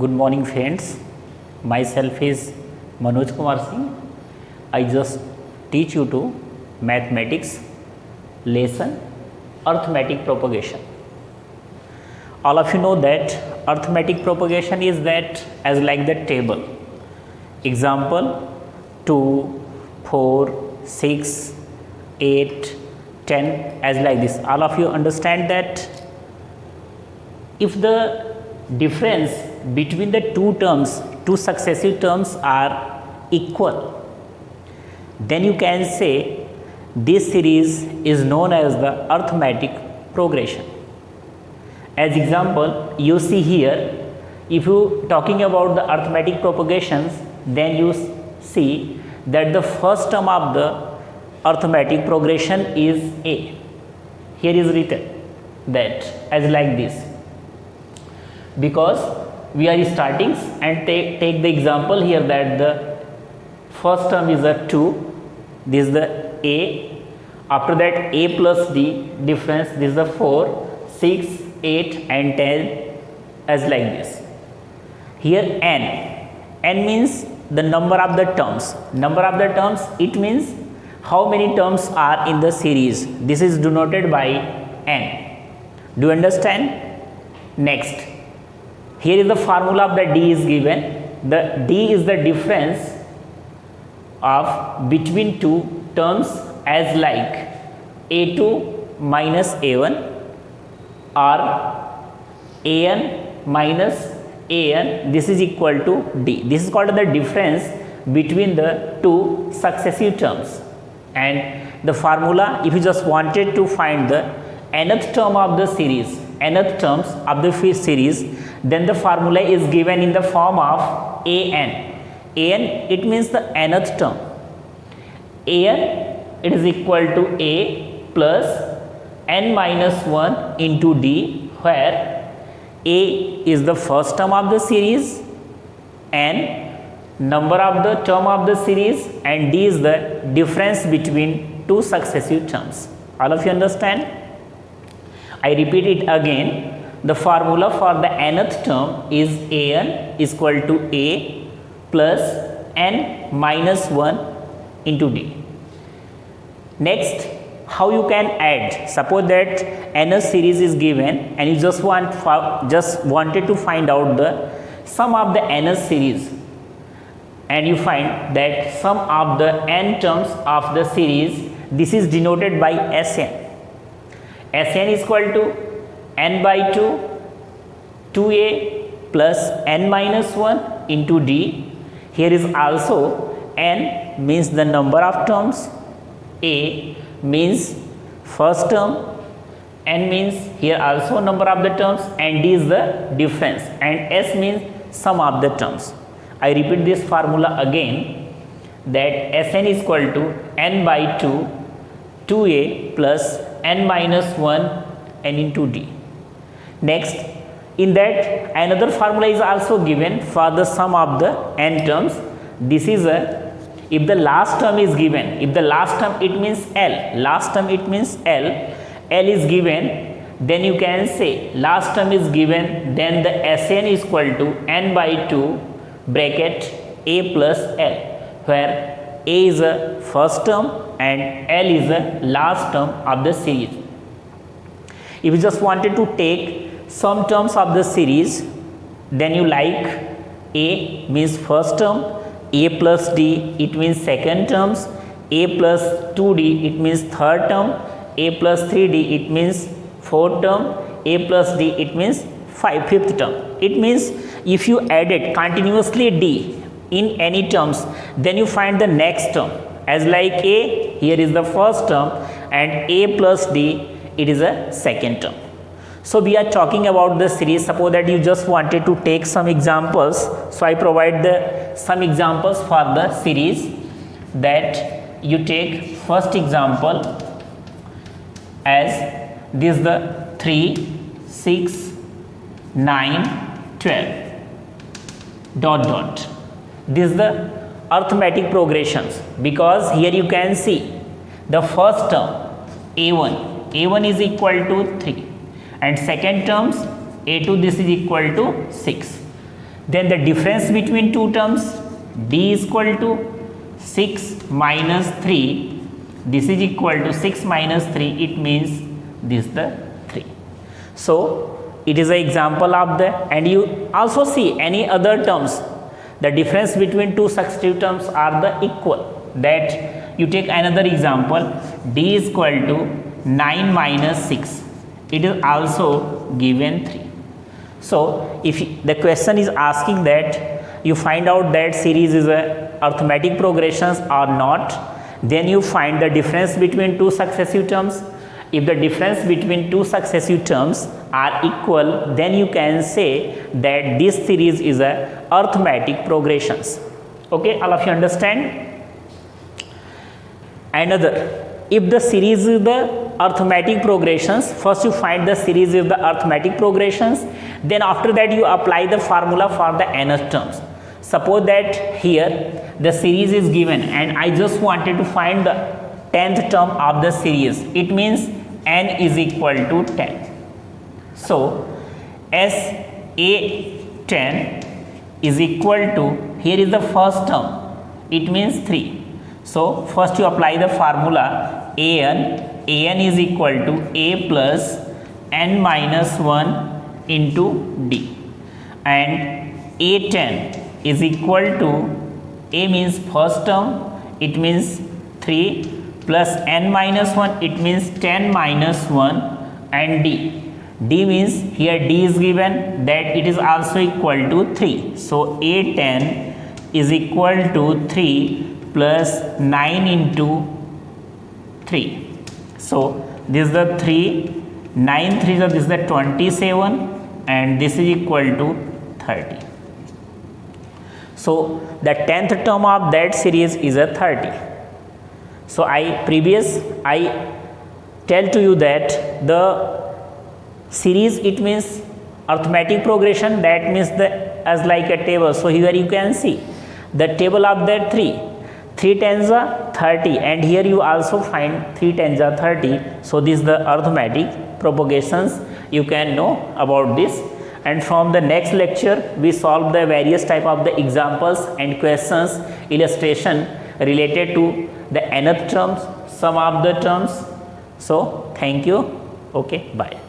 Good morning friends, myself is Manoj Kumar Singh. I just teach you to mathematics lesson arithmetic propagation. All of you know that arithmetic propagation is that as like the table. Example 2, 4, 6, 8, 10 as like this. All of you understand that if the difference between the two successive terms are equal, then you can say this series is known as the arithmetic progression. As example, you see here, if you talking about the arithmetic propagations, then you see that the first term of the arithmetic progression is a. Here is written that as like this, because we are starting and take the example here that the first term is a 2, this is the a, after that a plus d difference, this is the 4, 6, 8 and 10 as like this. Here n means the number of the terms. Number of the terms, it means how many terms are in the series. This is denoted by n. Do you understand? Next, here is the formula of the d is given. The d is the difference of between two terms as like a2 minus a1 or an minus an. This is equal to d. This is called the difference between the two successive terms. And the formula, if you just wanted to find the nth term of the series, nth terms of the fifth series, then the formula is given in the form of an. It means the nth term. It is equal to a plus n minus 1 into d, where a is the first term of the series, n number of the term of the series, and d is the difference between two successive terms. All of you understand? I repeat it again. The formula for the nth term is an is equal to a plus n minus 1 into d. Next, how you can add? Suppose that nth series is given and you just wanted to find out the sum of the nth series, and you find that sum of the n terms of the series, this is denoted by Sn. Sn is equal to n by 2, 2a plus n minus 1 into d. Here is also n means the number of terms, a means first term, n means here also number of the terms, and d is the difference, and s means sum of the terms. I repeat this formula again, that Sn is equal to n by 2, 2a plus n minus 1 n into d. Next, in that another formula is also given for the sum of the n terms. This is if the last term is given, if the last term it means L, last term it means L is given, then you can say last term is given, then the Sn is equal to n by 2 bracket a plus L, where a is a first term and L is a last term of the series. If you just wanted to take some terms of the series, then you like a means first term, a plus d it means second terms, a plus 2d it means third term, a plus 3d it means fourth term, a plus d it means fifth term. It means if you added continuously d in any terms, then you find the next term as like a, here is the first term, and a plus d it is a second term. So we are talking about the series. Suppose that you just wanted to take some examples, so I provide some examples for the series. That you take first example as this is the 3, 6, 9, 12 dot dot. This is the arithmetic progressions, because here you can see the first term a1 is equal to 3, and second terms a2 this is equal to 6. Then the difference between two terms, d is equal to 6 minus 3, this is equal to 6 minus 3, it means this the 3. So it is an example of the, and you also see any other terms, the difference between two successive terms are the equal. That you take another example, d is equal to 9 minus 6, it is also given 3. So if the question is asking that you find out that series is a arithmetic progressions or not, then you find the difference between two successive terms. If the difference between two successive terms are equal, then you can say that this series is a arithmetic progressions. Okay, all of you understand? Another, if the series is the arithmetic progressions, first you find the series is the arithmetic progressions, then after that you apply the formula for the nth terms. Suppose that here the series is given and I just wanted to find the 10th term of the series. It means n is equal to 10. So SA10 is equal to, here is the first term, it means 3. So first you apply the formula an is equal to a plus n minus 1 into d, and a10 is equal to, a means first term, it means 3, plus n minus 1, it means 10 minus 1, and d means here d is given, that it is also equal to 3. So a10 is equal to 3 plus 9 into 3. So this is the 3, 9 3, so this is the 27, and this is equal to 30. So the 10th term of that series is a 30. So I tell to you that the series, it means arithmetic progression, that means the as like a table. So here you can see the table of that 3 tens are 30, and here you also find 3 tens are 30. So this is the arithmetic propagations, you can know about this. And from the next lecture we solve the various type of the examples and questions, illustration related to the nth terms, some of the terms. So thank you. Okay, bye.